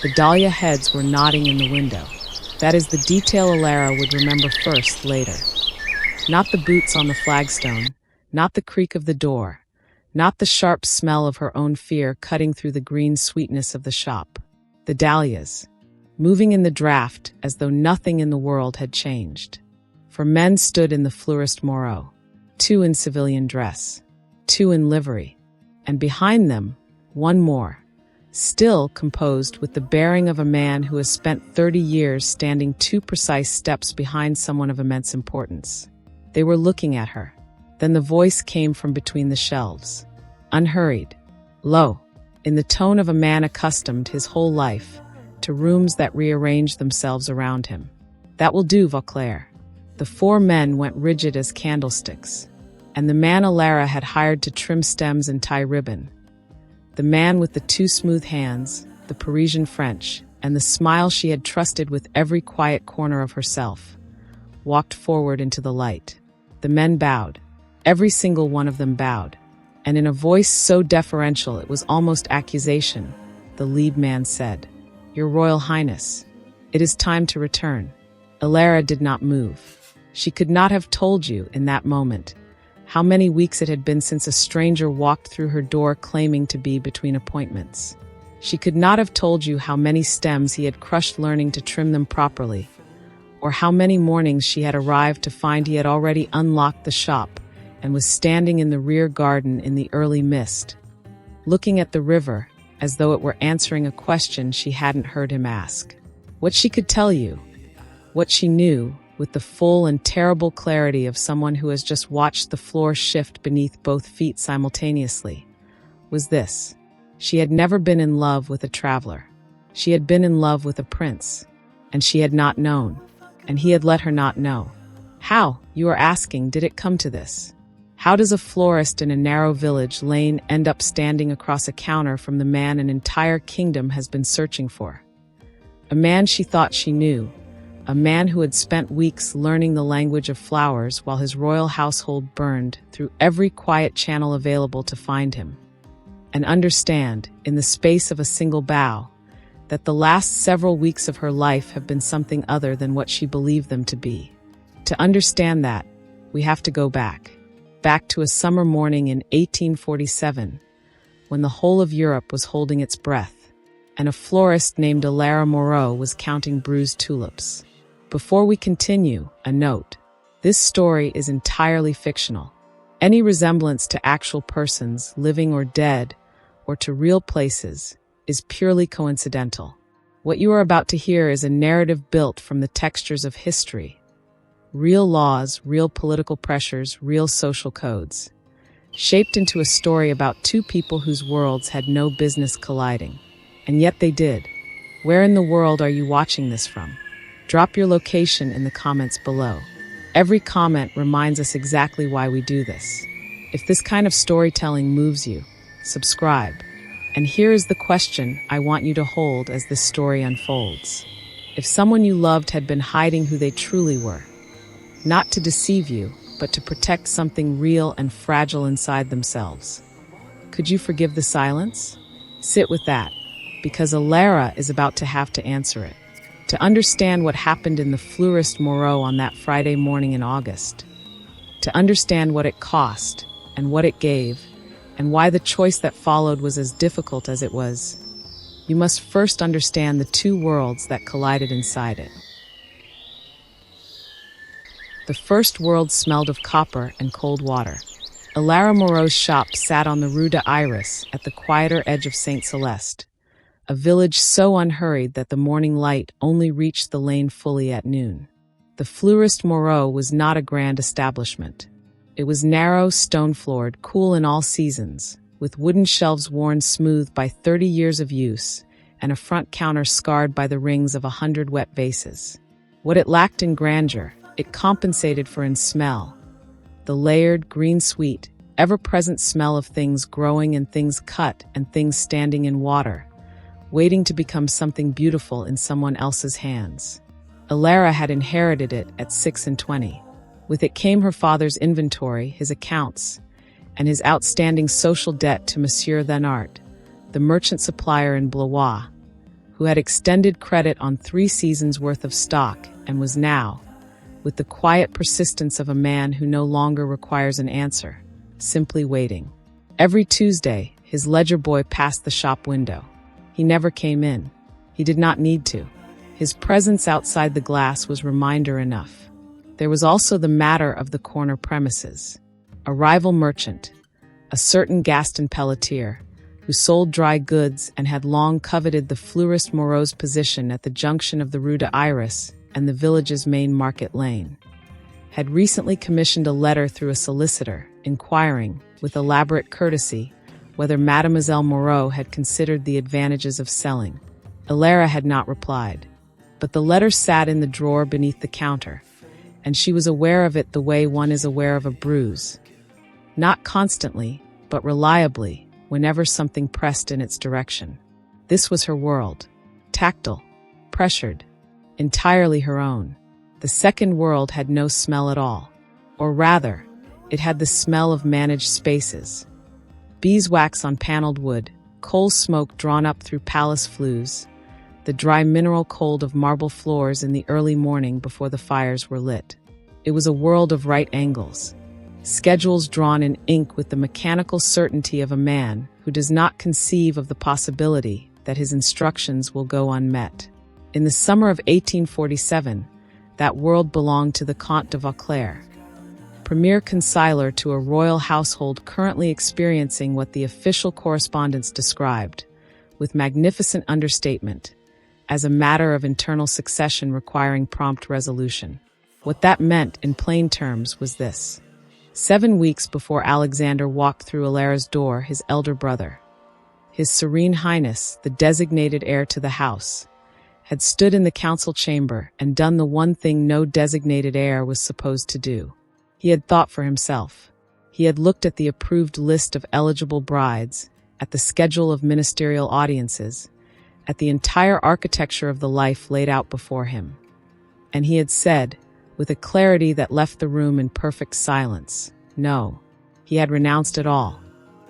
The dahlia heads were nodding in the window. That is the detail Elara would remember first later. Not the boots on the flagstone, not the creak of the door, not the sharp smell of her own fear cutting through the green sweetness of the shop. The dahlias, moving in the draft as though nothing in the world had changed. For men stood in the Elara Moreau, 2 in civilian dress, 2 in livery, and behind them, one more, still composed with the bearing of a man who has spent 30 years standing 2 precise steps behind someone of immense importance. They were looking at her. Then the voice came from between the shelves, unhurried, low, in the tone of a man accustomed his whole life to rooms that rearranged themselves around him. That will do, Vauclair. The 4 men went rigid as candlesticks, and the man Elara had hired to trim stems and tie ribbon, the man with the 2 smooth hands, the Parisian French, and the smile she had trusted with every quiet corner of herself, walked forward into the light. The men bowed. Every single one of them bowed, and in a voice so deferential it was almost accusation, the lead man said, "Your Royal Highness, it is time to return." Elara did not move. She could not have told you, in that moment, how many weeks it had been since a stranger walked through her door claiming to be between appointments. She could not have told you how many stems he had crushed learning to trim them properly, or how many mornings she had arrived to find he had already unlocked the shop and was standing in the rear garden in the early mist, looking at the river as though it were answering a question she hadn't heard him ask. What she could tell you, what she knew, with the full and terrible clarity of someone who has just watched the floor shift beneath both feet simultaneously, was this: she had never been in love with a traveler. She had been in love with a prince, and she had not known, and he had let her not know. How, you are asking, did it come to this? How does a florist in a narrow village lane end up standing across a counter from the man an entire kingdom has been searching for? A man she thought she knew, a man who had spent weeks learning the language of flowers while his royal household burned through every quiet channel available to find him. And understand, in the space of a single bow, that the last several weeks of her life have been something other than what she believed them to be. To understand that, we have to go back to a summer morning in 1847, when the whole of Europe was holding its breath, and a florist named Elara Moreau was counting bruised tulips. Before we continue, a note. This story is entirely fictional. Any resemblance to actual persons, living or dead, or to real places, is purely coincidental. What you are about to hear is a narrative built from the textures of history. Real laws, real political pressures, real social codes, shaped into a story about 2 people whose worlds had no business colliding. And yet they did. Where in the world are you watching this from? Drop your location in the comments below. Every comment reminds us exactly why we do this. If this kind of storytelling moves you, subscribe. And here is the question I want you to hold as this story unfolds. If someone you loved had been hiding who they truly were, not to deceive you, but to protect something real and fragile inside themselves, could you forgive the silence? Sit with that, because Elara is about to have to answer it. To understand what happened in the Elara Moreau on that Friday morning in August, to understand what it cost and what it gave, and why the choice that followed was as difficult as it was, you must first understand the 2 worlds that collided inside it. The first world smelled of copper and cold water. Elara Moreau's shop sat on the Rue de Iris at the quieter edge of St. Celeste, a village so unhurried that the morning light only reached the lane fully at noon. The Elara Moreau was not a grand establishment. It was narrow, stone-floored, cool in all seasons, with wooden shelves worn smooth by 30 years of use, and a front counter scarred by the rings of 100 wet vases. What it lacked in grandeur, it compensated for in smell. The layered, green-sweet, ever-present smell of things growing and things cut and things standing in water, waiting to become something beautiful in someone else's hands. Elara had inherited it at 26. With it came her father's inventory, his accounts, and his outstanding social debt to Monsieur Thenart, the merchant supplier in Blois, who had extended credit on 3 seasons' worth of stock and was now, with the quiet persistence of a man who no longer requires an answer, simply waiting. Every Tuesday, his ledger boy passed the shop window. He never came in. He did not need to. His presence outside the glass was reminder enough. There was also the matter of the corner premises. A rival merchant, a certain Gaston Pelletier, who sold dry goods and had long coveted the fleurist Moreau's position at the junction of the Rue de Iris and the village's main market lane, had recently commissioned a letter through a solicitor, inquiring, with elaborate courtesy, whether Mademoiselle Moreau had considered the advantages of selling. Elara had not replied, but the letter sat in the drawer beneath the counter, and she was aware of it the way one is aware of a bruise. Not constantly, but reliably, whenever something pressed in its direction. This was her world, tactile, pressured, entirely her own. The second world had no smell at all, or rather, it had the smell of managed spaces. Beeswax on paneled wood, coal smoke drawn up through palace flues, the dry mineral cold of marble floors in the early morning before the fires were lit. It was a world of right angles, schedules drawn in ink with the mechanical certainty of a man who does not conceive of the possibility that his instructions will go unmet. In the summer of 1847, that world belonged to the Comte de Vauclair, premier consigliere to a royal household currently experiencing what the official correspondence described, with magnificent understatement, as a matter of internal succession requiring prompt resolution. What that meant, in plain terms, was this. 7 weeks before Alexander walked through Elara's door, his elder brother, His Serene Highness, the designated heir to the house, had stood in the council chamber and done the one thing no designated heir was supposed to do. He had thought for himself. He had looked at the approved list of eligible brides, at the schedule of ministerial audiences, at the entire architecture of the life laid out before him. And he had said, with a clarity that left the room in perfect silence, no, he had renounced it all.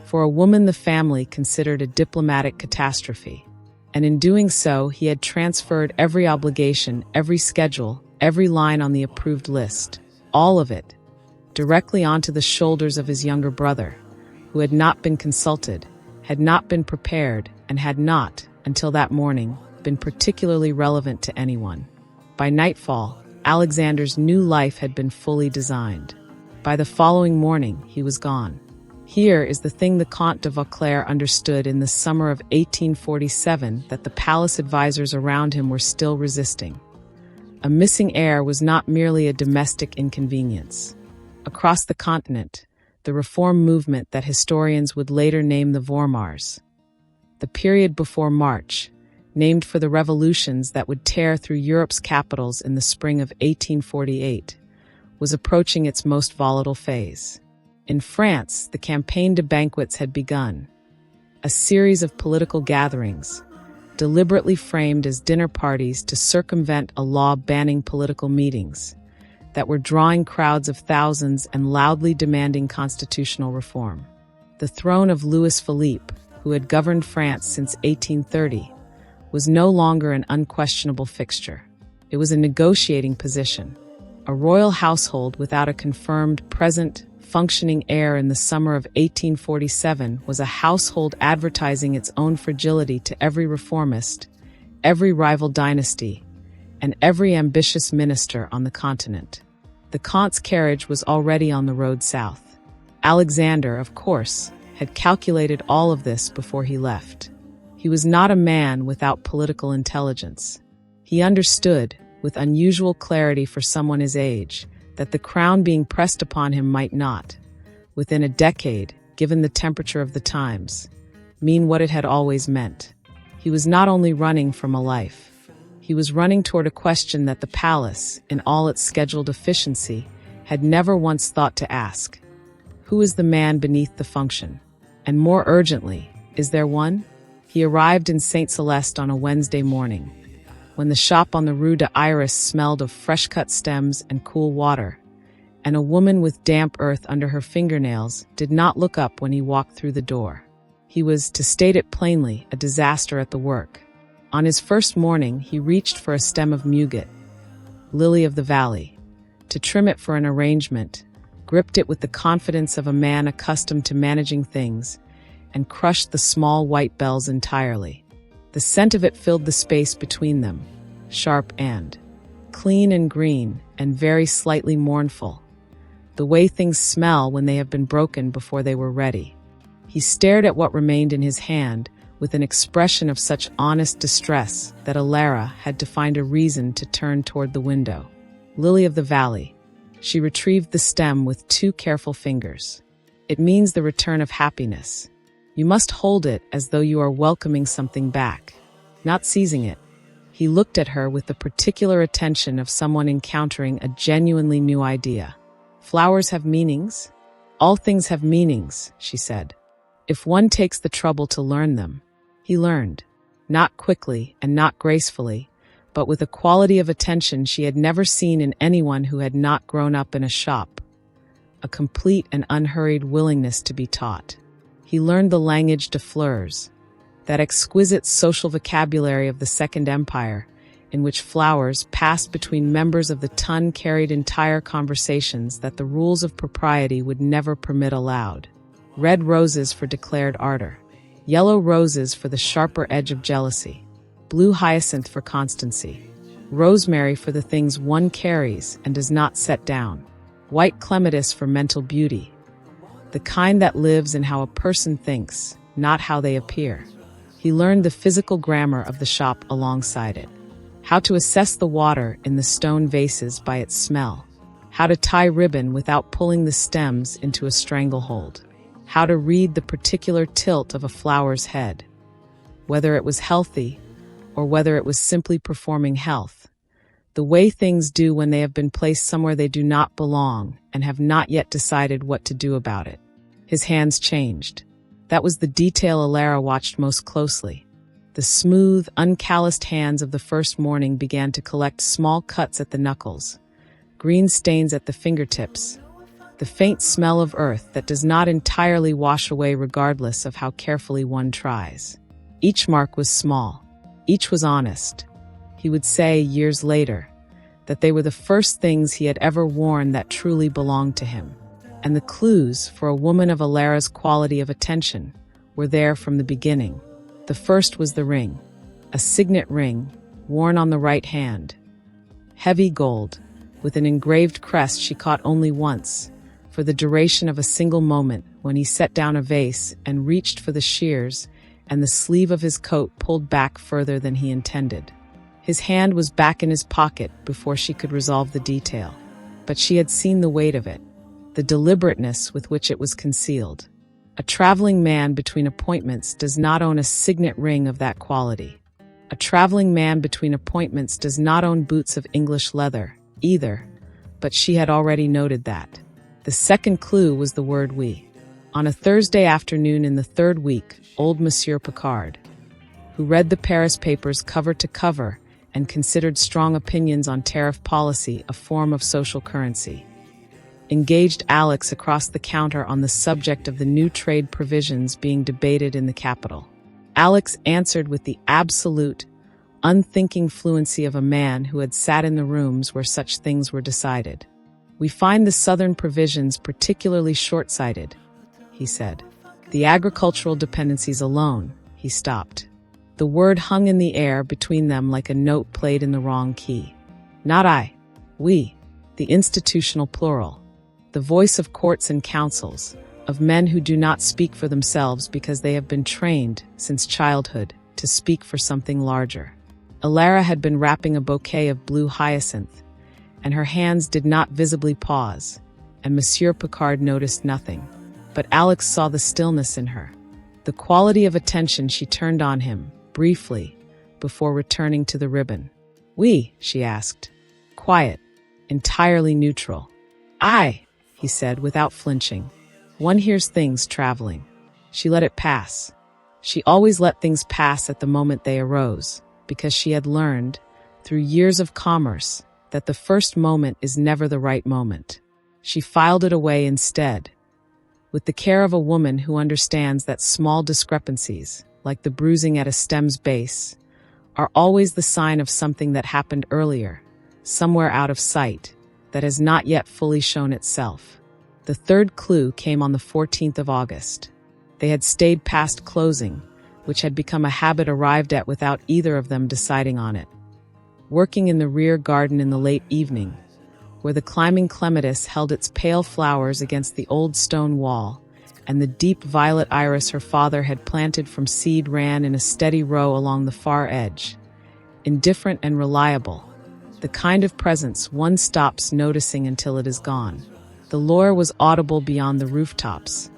For a woman the family considered a diplomatic catastrophe. And in doing so, he had transferred every obligation, every schedule, every line on the approved list, all of it, directly onto the shoulders of his younger brother, who had not been consulted, had not been prepared, and had not, until that morning, been particularly relevant to anyone. By nightfall, Alexander's new life had been fully designed. By the following morning, he was gone. Here is the thing the Comte de Vauclair understood in the summer of 1847 that the palace advisors around him were still resisting. A missing heir was not merely a domestic inconvenience. Across the continent, the reform movement that historians would later name the Vormars, the period before March, named for the revolutions that would tear through Europe's capitals in the spring of 1848, was approaching its most volatile phase. In France, the campagne de banquets had begun, a series of political gatherings, deliberately framed as dinner parties to circumvent a law banning political meetings, that were drawing crowds of thousands and loudly demanding constitutional reform. The throne of Louis Philippe, who had governed France since 1830, was no longer an unquestionable fixture. It was a negotiating position. A royal household without a confirmed present functioning heir in the summer of 1847 was a household advertising its own fragility to every reformist, every rival dynasty, and every ambitious minister on the continent. The Comte's carriage was already on the road south. Alexander, of course, had calculated all of this before he left. He was not a man without political intelligence. He understood, with unusual clarity for someone his age, that the crown being pressed upon him might not, within a decade, given the temperature of the times, mean what it had always meant. He was not only running from a life. He was running toward a question that the palace, in all its scheduled efficiency, had never once thought to ask. Who is the man beneath the function? And more urgently, is there one? He arrived in St. Celeste on a Wednesday morning, when the shop on the Rue de Iris smelled of fresh-cut stems and cool water, and a woman with damp earth under her fingernails did not look up when he walked through the door. He was, to state it plainly, a disaster at the work. On his first morning, he reached for a stem of muguet, lily of the valley, to trim it for an arrangement, gripped it with the confidence of a man accustomed to managing things, and crushed the small white bells entirely. The scent of it filled the space between them, sharp and clean and green and very slightly mournful, the way things smell when they have been broken before they were ready. He stared at what remained in his hand with an expression of such honest distress that Elara had to find a reason to turn toward the window. Lily of the valley. She retrieved the stem with 2 careful fingers. It means the return of happiness. You must hold it as though you are welcoming something back, not seizing it. He looked at her with the particular attention of someone encountering a genuinely new idea. Flowers have meanings? All things have meanings, she said. If one takes the trouble to learn them. He learned, not quickly and not gracefully, but with a quality of attention she had never seen in anyone who had not grown up in a shop. A complete and unhurried willingness to be taught. He learned the language de fleurs, that exquisite social vocabulary of the Second Empire, in which flowers passed between members of the ton carried entire conversations that the rules of propriety would never permit aloud. Red roses for declared ardor, yellow roses for the sharper edge of jealousy, blue hyacinth for constancy, rosemary for the things one carries and does not set down, white clematis for mental beauty, the kind that lives in how a person thinks, not how they appear. He learned the physical grammar of the shop alongside it. How to assess the water in the stone vases by its smell. How to tie ribbon without pulling the stems into a stranglehold. How to read the particular tilt of a flower's head. Whether it was healthy or whether it was simply performing health. The way things do when they have been placed somewhere they do not belong and have not yet decided what to do about it. His hands changed. That was the detail Elara watched most closely. The smooth, uncalloused hands of the first morning began to collect small cuts at the knuckles, green stains at the fingertips, the faint smell of earth that does not entirely wash away regardless of how carefully one tries. Each mark was small. Each was honest. He would say, years later, that they were the first things he had ever worn that truly belonged to him. And the clues for a woman of Elara's quality of attention were there from the beginning. The first was the ring, a signet ring worn on the right hand. Heavy gold, with an engraved crest she caught only once, for the duration of a single moment when he set down a vase and reached for the shears and the sleeve of his coat pulled back further than he intended. His hand was back in his pocket before she could resolve the detail, but she had seen the weight of it, the deliberateness with which it was concealed. A traveling man between appointments does not own a signet ring of that quality. A traveling man between appointments does not own boots of English leather, either, but she had already noted that. The second clue was the word we. On a Thursday afternoon in the third week, old Monsieur Picard, who read the Paris papers cover to cover and considered strong opinions on tariff policy a form of social currency, engaged Alex across the counter on the subject of the new trade provisions being debated in the capital. Alex answered with the absolute, unthinking fluency of a man who had sat in the rooms where such things were decided. "We find the southern provisions particularly short-sighted," he said. "The agricultural dependencies alone," he stopped. The word hung in the air between them like a note played in the wrong key. Not I. We. The institutional plural. The voice of courts and councils, of men who do not speak for themselves because they have been trained, since childhood, to speak for something larger. Elara had been wrapping a bouquet of blue hyacinth, and her hands did not visibly pause, and Monsieur Picard noticed nothing. But Alex saw the stillness in her, the quality of attention she turned on him, briefly, before returning to the ribbon. "We?" she asked. Quiet, entirely neutral. "I," he said without flinching. "One hears things traveling." She let it pass. She always let things pass at the moment they arose, because she had learned, through years of commerce, that the first moment is never the right moment. She filed it away instead, with the care of a woman who understands that small discrepancies, like the bruising at a stem's base, are always the sign of something that happened earlier, somewhere out of sight, that has not yet fully shown itself. The third clue came on the 14th of August. They had stayed past closing, which had become a habit arrived at without either of them deciding on it. Working in the rear garden in the late evening, where the climbing clematis held its pale flowers against the old stone wall, and the deep violet iris her father had planted from seed ran in a steady row along the far edge. Indifferent and reliable, the kind of presence one stops noticing until it is gone. The lure was audible beyond the rooftops.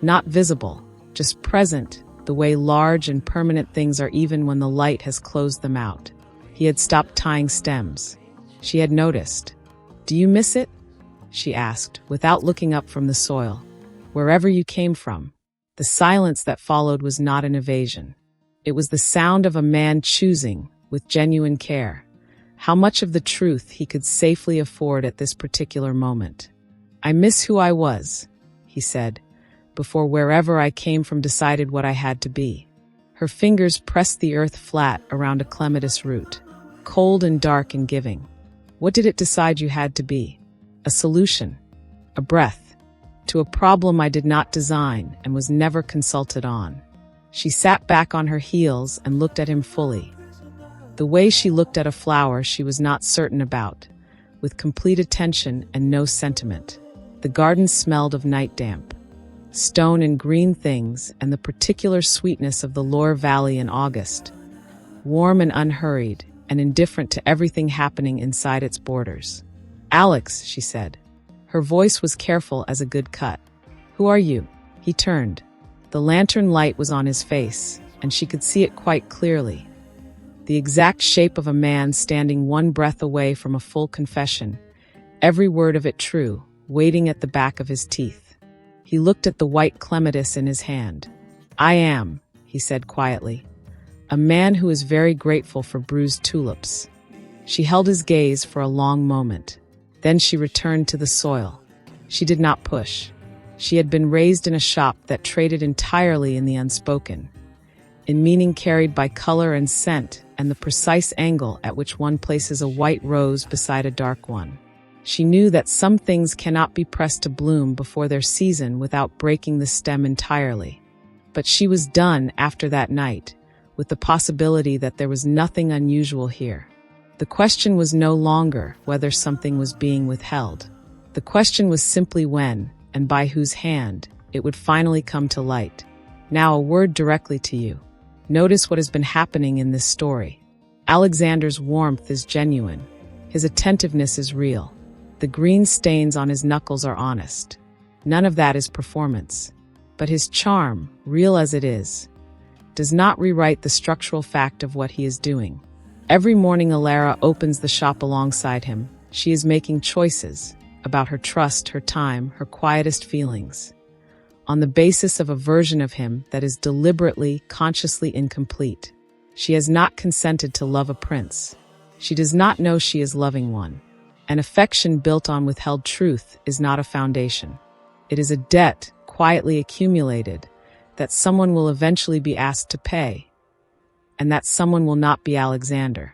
Not visible, just present, the way large and permanent things are even when the light has closed them out. He had stopped tying stems. She had noticed. "Do you miss it?" she asked, without looking up from the soil. "Wherever you came from." The silence that followed was not an evasion. It was the sound of a man choosing, with genuine care, how much of the truth he could safely afford at this particular moment. "I miss who I was," he said, "before wherever I came from decided what I had to be." Her fingers pressed the earth flat around a clematis root, cold and dark and giving. What did it decide you had to be? A solution, a breath, to a problem I did not design and was never consulted on. She sat back on her heels and looked at him fully. The way she looked at a flower she was not certain about, with complete attention and no sentiment. The garden smelled of night damp, stone and green things, and the particular sweetness of the Loire Valley in August, warm and unhurried, and indifferent to everything happening inside its borders. "Alex," she said. Her voice was careful as a good cut. "Who are you?" He turned. The lantern light was on his face, and she could see it quite clearly. The exact shape of a man standing one breath away from a full confession, every word of it true, waiting at the back of his teeth. He looked at the white clematis in his hand. "I am," he said quietly, "a man who is very grateful for bruised tulips." She held his gaze for a long moment. Then she returned to the soil. She did not push. She had been raised in a shop that traded entirely in the unspoken, in meaning carried by color and scent and the precise angle at which one places a white rose beside a dark one. She knew that some things cannot be pressed to bloom before their season without breaking the stem entirely. But she was done after that night, with the possibility that there was nothing unusual here. The question was no longer whether something was being withheld. The question was simply when, and by whose hand, it would finally come to light. Now a word directly to you. Notice what has been happening in this story. Alexander's warmth is genuine. His attentiveness is real. The green stains on his knuckles are honest. None of that is performance. But his charm, real as it is, does not rewrite the structural fact of what he is doing. Every morning Elara opens the shop alongside him. She is making choices about her trust, her time, her quietest feelings, on the basis of a version of him that is deliberately, consciously incomplete. She has not consented to love a prince. She does not know she is loving one. An affection built on withheld truth is not a foundation. It is a debt quietly accumulated that someone will eventually be asked to pay. And that someone will not be Alexander.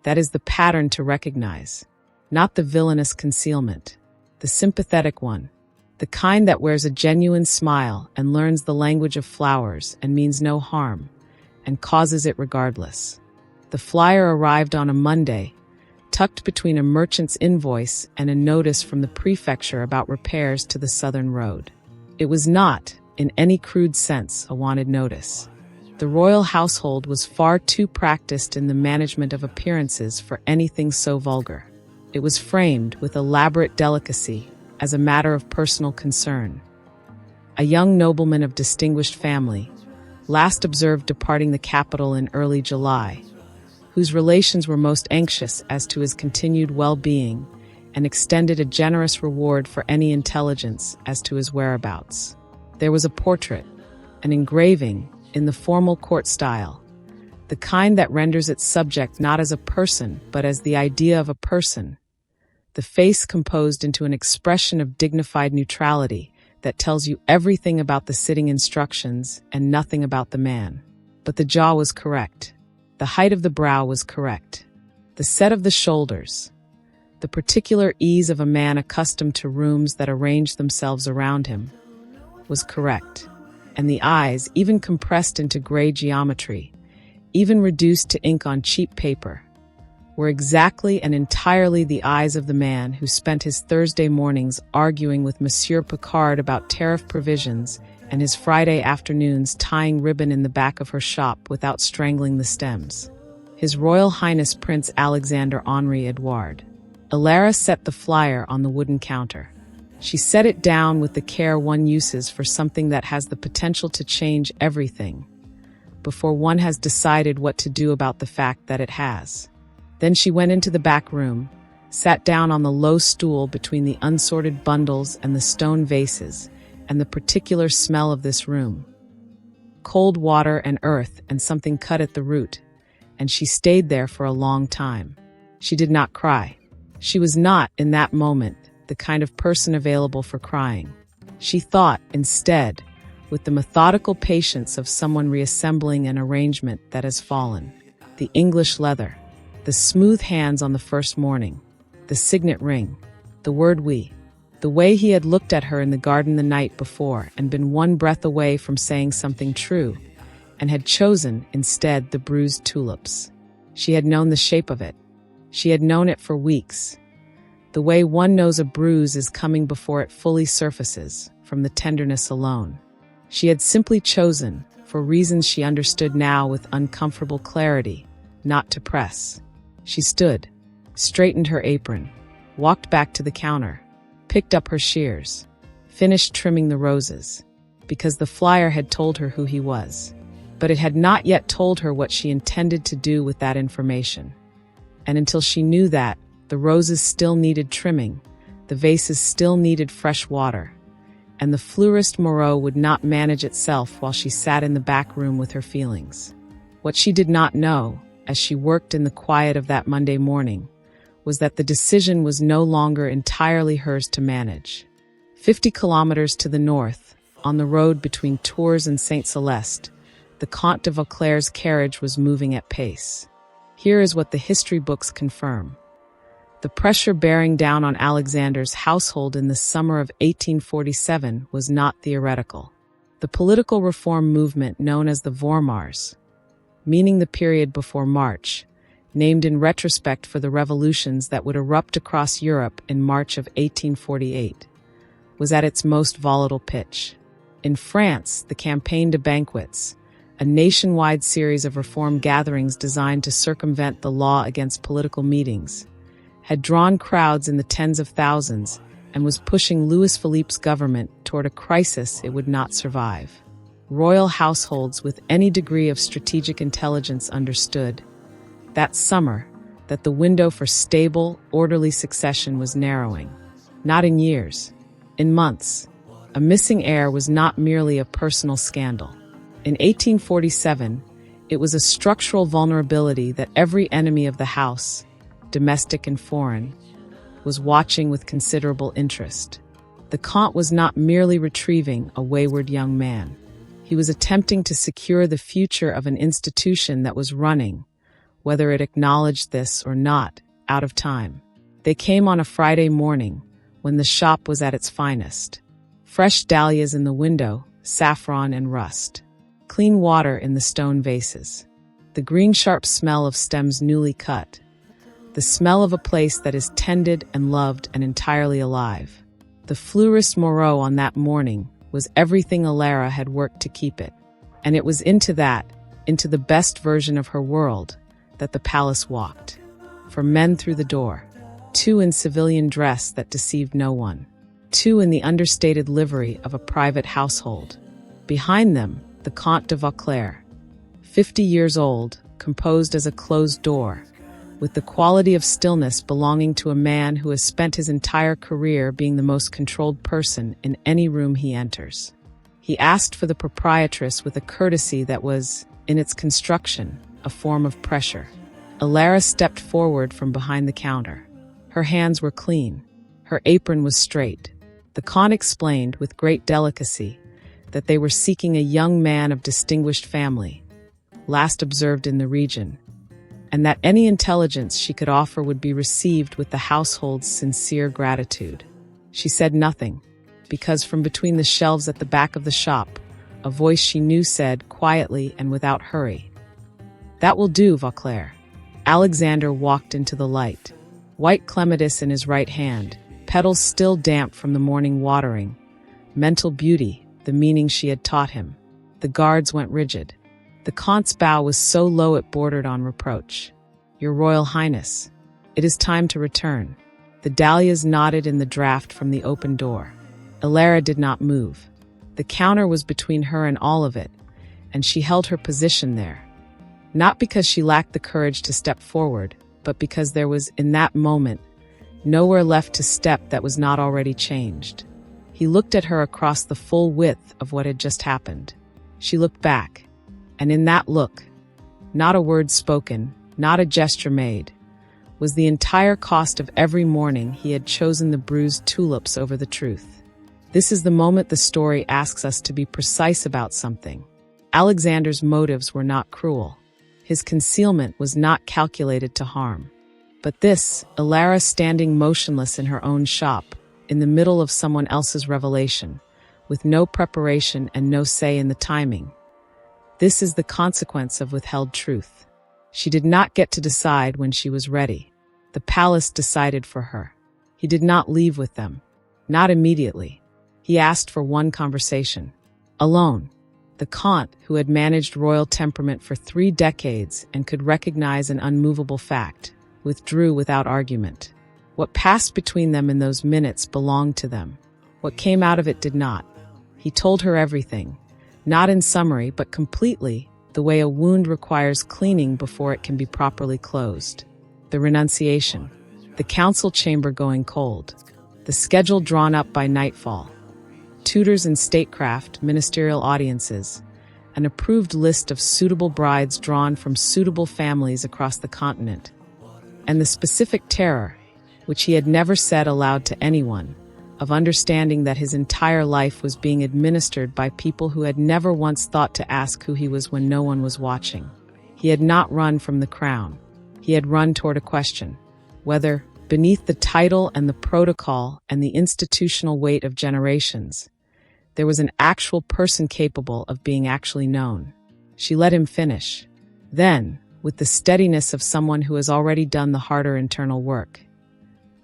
That is the pattern to recognize, not the villainous concealment, the sympathetic one, the kind that wears a genuine smile and learns the language of flowers and means no harm, and causes it regardless. The flyer arrived on a Monday, tucked between a merchant's invoice and a notice from the prefecture about repairs to the southern road. It was not, in any crude sense, a wanted notice. The royal household was far too practiced in the management of appearances for anything so vulgar. It was framed with elaborate delicacy as a matter of personal concern. A young nobleman of distinguished family, last observed departing the capital in early July, whose relations were most anxious as to his continued well-being and extended a generous reward for any intelligence as to his whereabouts. There was a portrait, an engraving, in the formal court style, the kind that renders its subject not as a person but as the idea of a person, the face composed into an expression of dignified neutrality that tells you everything about the sitting instructions and nothing about the man. But the jaw was correct. The height of the brow was correct. The set of the shoulders, the particular ease of a man accustomed to rooms that arranged themselves around him, was correct. And the eyes, even compressed into gray geometry, even reduced to ink on cheap paper, were exactly and entirely the eyes of the man who spent his Thursday mornings arguing with Monsieur Picard about tariff provisions and his Friday afternoons tying ribbon in the back of her shop without strangling the stems. His Royal Highness Prince Alexander Henri Edouard. Elara set the flyer on the wooden counter. She set it down with the care one uses for something that has the potential to change everything, before one has decided what to do about the fact that it has. Then she went into the back room, sat down on the low stool between the unsorted bundles and the stone vases, and the particular smell of this room. Cold water and earth and something cut at the root, and she stayed there for a long time. She did not cry. She was not, in that moment, the kind of person available for crying. She thought, instead, with the methodical patience of someone reassembling an arrangement that has fallen. The English leather, the smooth hands on the first morning, the signet ring, the word we, the way he had looked at her in the garden the night before and been one breath away from saying something true, and had chosen, instead, the bruised tulips. She had known the shape of it. She had known it for weeks. The way one knows a bruise is coming before it fully surfaces, from the tenderness alone. She had simply chosen, for reasons she understood now with uncomfortable clarity, not to press. She stood, straightened her apron, walked back to the counter, picked up her shears, finished trimming the roses, because the flyer had told her who he was. But it had not yet told her what she intended to do with that information. And until she knew that, the roses still needed trimming, the vases still needed fresh water, and the fleurist Moreau would not manage itself while she sat in the back room with her feelings. What she did not know, as she worked in the quiet of that Monday morning, was that the decision was no longer entirely hers to manage. 50 kilometers to the north, on the road between Tours and Saint Celeste, the Comte de Vauclair's carriage was moving at pace. Here is what the history books confirm. The pressure bearing down on Alexander's household in the summer of 1847 was not theoretical. The political reform movement known as the Vormars, meaning the period before March, named in retrospect for the revolutions that would erupt across Europe in March of 1848, was at its most volatile pitch. In France, the Campagne de Banquets, a nationwide series of reform gatherings designed to circumvent the law against political meetings, had drawn crowds in the tens of thousands and was pushing Louis Philippe's government toward a crisis it would not survive. Royal households with any degree of strategic intelligence understood, that summer, that the window for stable, orderly succession was narrowing. Not in years, in months. A missing heir was not merely a personal scandal. In 1847, it was a structural vulnerability that every enemy of the house, domestic and foreign, was watching with considerable interest. The Comte was not merely retrieving a wayward young man. He was attempting to secure the future of an institution that was running, whether it acknowledged this or not, out of time. They came on a Friday morning, when the shop was at its finest. Fresh dahlias in the window, saffron and rust. Clean water in the stone vases. The green sharp smell of stems newly cut. The smell of a place that is tended and loved and entirely alive. The fleurist Moreau on that morning was everything Elara had worked to keep it. And it was into the best version of her world, that the palace walked. For men through the door. 2 in civilian dress that deceived no one. 2 in the understated livery of a private household. Behind them, the Comte de Vauclair, 50 years old, composed as a closed door, with the quality of stillness belonging to a man who has spent his entire career being the most controlled person in any room he enters. He asked for the proprietress with a courtesy that was, in its construction, a form of pressure. Elara stepped forward from behind the counter. Her hands were clean. Her apron was straight. The Comte explained, with great delicacy, that they were seeking a young man of distinguished family, last observed in the region, and that any intelligence she could offer would be received with the household's sincere gratitude. She said nothing, because from between the shelves at the back of the shop, a voice she knew said, quietly and without hurry, "That will do, Vauclair." Alexander walked into the light, white clematis in his right hand, petals still damp from the morning watering. Mental beauty, the meaning she had taught him. The guards went rigid. The Comte's bow was so low it bordered on reproach. "Your Royal Highness, it is time to return." The dahlias nodded in the draught from the open door. Elara did not move. The counter was between her and all of it, and she held her position there. Not because she lacked the courage to step forward, but because there was, in that moment, nowhere left to step that was not already changed. He looked at her across the full width of what had just happened. She looked back, and in that look, not a word spoken, not a gesture made, was the entire cost of every morning he had chosen the bruised tulips over the truth. This is the moment the story asks us to be precise about something. Alexander's motives were not cruel. His concealment was not calculated to harm. But this, Elara standing motionless in her own shop, in the middle of someone else's revelation, with no preparation and no say in the timing. This is the consequence of withheld truth. She did not get to decide when she was ready. The palace decided for her. He did not leave with them. Not immediately. He asked for one conversation. Alone. The Comte, who had managed royal temperament for 3 decades and could recognize an unmovable fact, withdrew without argument. What passed between them in those minutes belonged to them. What came out of it did not. He told her everything, not in summary but completely, the way a wound requires cleaning before it can be properly closed. The renunciation, the council chamber going cold, the schedule drawn up by nightfall, tutors in statecraft, ministerial audiences, an approved list of suitable brides drawn from suitable families across the continent, and the specific terror, which he had never said aloud to anyone, of understanding that his entire life was being administered by people who had never once thought to ask who he was when no one was watching. He had not run from the crown. He had run toward a question, whether, beneath the title and the protocol and the institutional weight of generations, there was an actual person capable of being actually known. She let him finish. Then, with the steadiness of someone who has already done the harder internal work.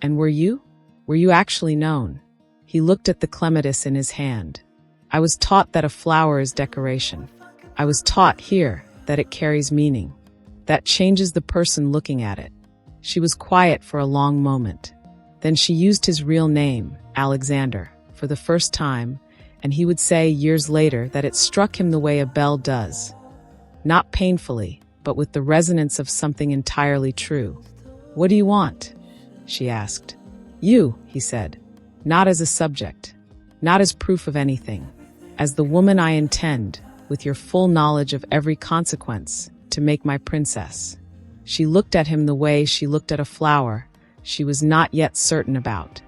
"And were you? Were you actually known?" He looked at the clematis in his hand. "I was taught that a flower is decoration. I was taught here that it carries meaning. That changes the person looking at it." She was quiet for a long moment. Then she used his real name, Alexander, for the first time, and he would say years later that it struck him the way a bell does. Not painfully, but with the resonance of something entirely true. "What do you want?" she asked. "You," he said. "Not as a subject, not as proof of anything. As the woman I intend, with your full knowledge of every consequence, to make my princess." She looked at him the way she looked at a flower she was not yet certain about.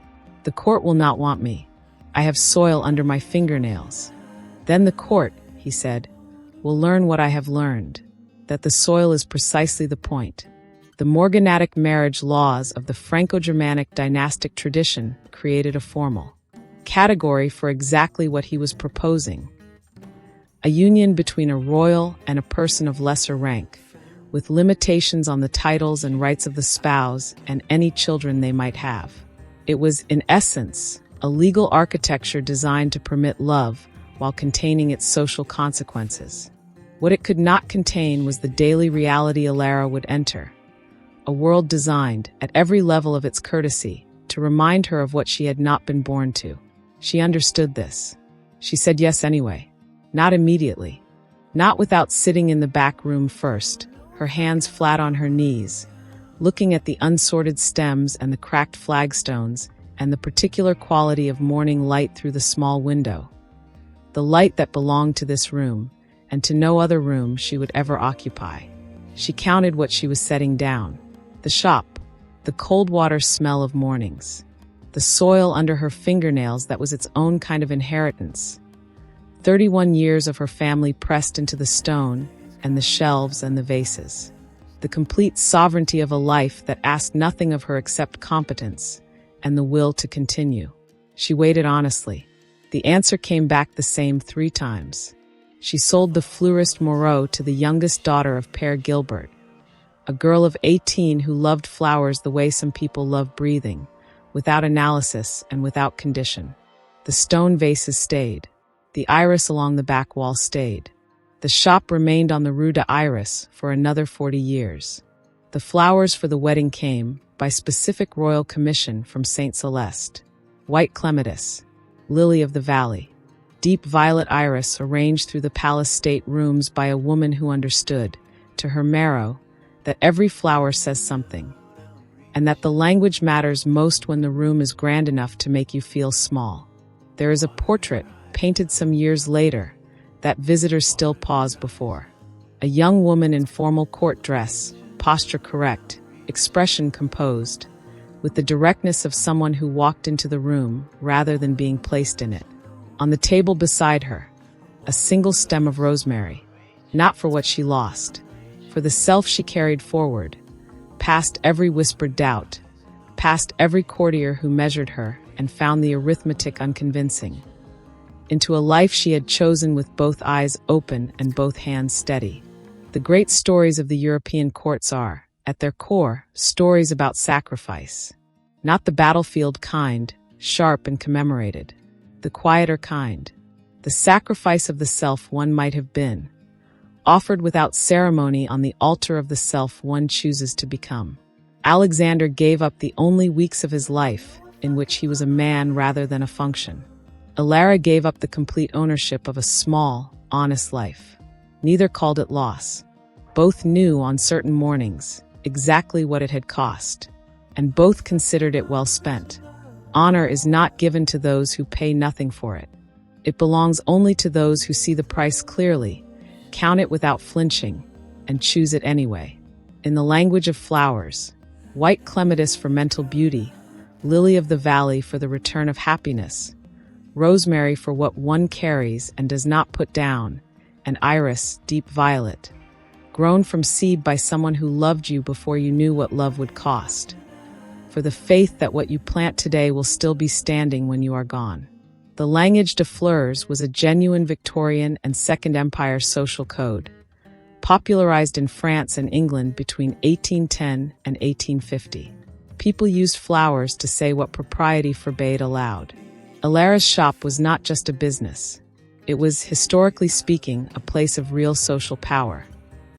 "The court will not want me. I have soil under my fingernails." "Then the court," he said, "will learn what I have learned, that the soil is precisely the point." The morganatic marriage laws of the Franco-Germanic dynastic tradition created a formal category for exactly what he was proposing. A union between a royal and a person of lesser rank, with limitations on the titles and rights of the spouse and any children they might have. It was, in essence, a legal architecture designed to permit love while containing its social consequences. What it could not contain was the daily reality Elara would enter, a world designed, at every level of its courtesy, to remind her of what she had not been born to. She understood this. She said yes anyway. Not immediately. Not without sitting in the back room first, her hands flat on her knees, looking at the unsorted stems and the cracked flagstones and the particular quality of morning light through the small window. The light that belonged to this room, and to no other room she would ever occupy. She counted what she was setting down. The shop, the cold water smell of mornings, the soil under her fingernails that was its own kind of inheritance. 31 years of her family pressed into the stone and the shelves and the vases. the complete sovereignty of a life that asked nothing of her except competence and the will to continue. She waited honestly. The answer came back the same 3 times. She sold the fleurist Moreau to the youngest daughter of Père Gilbert, a girl of 18 who loved flowers the way some people love breathing, without analysis and without condition. The stone vases stayed. The iris along the back wall stayed. The shop remained on the Rue de Iris for another 40 years. The flowers for the wedding came by specific royal commission from Saint Celeste. White clematis, lily of the valley, deep violet iris arranged through the palace state rooms by a woman who understood, to her marrow, that every flower says something, and that the language matters most when the room is grand enough to make you feel small. There is a portrait, painted some years later, that visitors still pause before. A young woman in formal court dress, posture correct, expression composed, with the directness of someone who walked into the room rather than being placed in it. On the table beside her, a single stem of rosemary, not for what she lost, for the self she carried forward, past every whispered doubt, past every courtier who measured her and found the arithmetic unconvincing, into a life she had chosen with both eyes open and both hands steady. The great stories of the European courts are, at their core, stories about sacrifice. Not the battlefield kind, sharp and commemorated. The quieter kind. The sacrifice of the self one might have been, offered without ceremony on the altar of the self one chooses to become. Alexander gave up the only weeks of his life in which he was a man rather than a function. Elara gave up the complete ownership of a small, honest life. Neither called it loss. Both knew on certain mornings exactly what it had cost, and both considered it well spent. Honor is not given to those who pay nothing for it. It belongs only to those who see the price clearly, count it without flinching, and choose it anyway. In the language of flowers, white clematis for mental beauty, lily of the valley for the return of happiness, rosemary for what one carries and does not put down, and iris, deep violet, grown from seed by someone who loved you before you knew what love would cost, for the faith that what you plant today will still be standing when you are gone. The langue de fleurs was a genuine Victorian and Second Empire social code, popularized in France and England between 1810 and 1850. People used flowers to say what propriety forbade aloud. Elara's shop was not just a business. It was, historically speaking, a place of real social power.